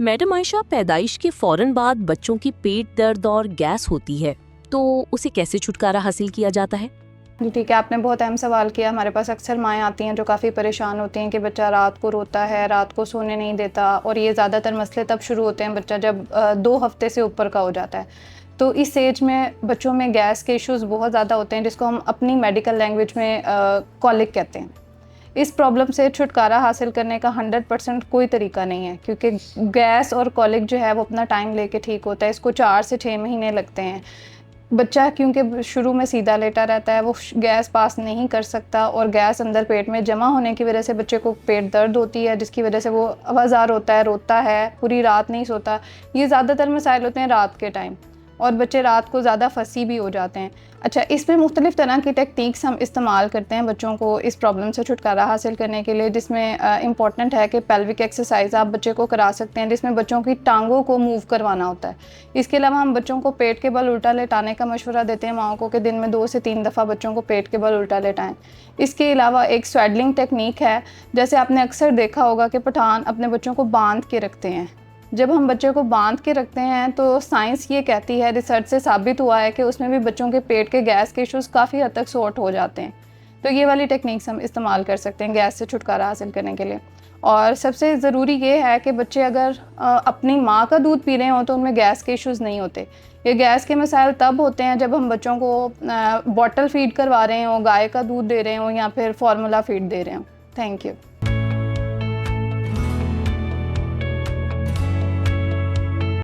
Madam Ayesha, पैदाइश के फौरन बाद बच्चों की पेट दर्द और गैस होती है, तो उसे कैसे छुटकारा हासिल किया जाता है? जी ठीक है, आपने बहुत अहम सवाल किया। हमारे पास अक्सर माएँ आती हैं जो काफ़ी परेशान होती हैं कि बच्चा रात को रोता है, रात को सोने नहीं देता, और ये ज़्यादातर मसले तब शुरू होते हैं बच्चा जब 2 हफ्ते से ऊपर का हो जाता है। तो इस एज में बच्चों में गैस के इश्यूज़ बहुत ज़्यादा होते हैं, जिसको हम अपनी मेडिकल लैंग्वेज में कॉलिक कहते हैं। इस प्रॉब्लम से छुटकारा हासिल करने का 100% कोई तरीका नहीं है, क्योंकि गैस और कॉलिक जो है वो अपना टाइम लेके ठीक होता है। इसको 4 से 6 महीने लगते हैं। बच्चा क्योंकि शुरू में सीधा लेटा रहता है, वो गैस पास नहीं कर सकता, और गैस अंदर पेट में जमा होने की वजह से बच्चे को पेट दर्द होती है, जिसकी वजह से वो आवाज़ार होता है, रोता है, पूरी रात नहीं सोता। ये ज़्यादातर मसाइल होते हैं रात के टाइम, और बच्चे रात को ज़्यादा फंसी भी हो जाते हैं। अच्छा, इसमें मुख्तलिफ़ तरह की टेक्निक्स हम इस्तेमाल करते हैं बच्चों को इस प्रॉब्लम से छुटकारा हासिल करने के लिए, जिसमें इम्पॉर्टेंट है कि पेल्विक एक्सरसाइज आप बच्चे को करा सकते हैं, जिसमें बच्चों की टांगों को मूव करवाना होता है। इसके अलावा हम बच्चों को पेट के बल उल्टा लेटाने का मशवरा देते हैं माओं को कि दिन में 2 से 3 दफ़ा बच्चों को पेट के बल उल्टा लेटाएं। इसके अलावा एक स्वेडलिंग टेक्निक है, जैसे आपने अक्सर देखा होगा कि पठान अपने बच्चों को बांध के रखते हैं। जब हम बच्चे को बांध के रखते हैं तो साइंस ये कहती है, रिसर्च से साबित हुआ है कि उसमें भी बच्चों के पेट के गैस के इश्यूज़ काफ़ी हद तक सॉर्ट हो जाते हैं। तो ये वाली टेक्निक्स हम इस्तेमाल कर सकते हैं गैस से छुटकारा हासिल करने के लिए। और सबसे ज़रूरी ये है कि बच्चे अगर अपनी माँ का दूध पी रहे हों तो उनमें गैस के इश्यूज़ नहीं होते। ये गैस के मसाइल तब होते हैं जब हम बच्चों को बॉटल फीड करवा रहे हों, गाय का दूध दे रहे हों, या फिर फार्मूला फीड दे रहे हों। Thank you.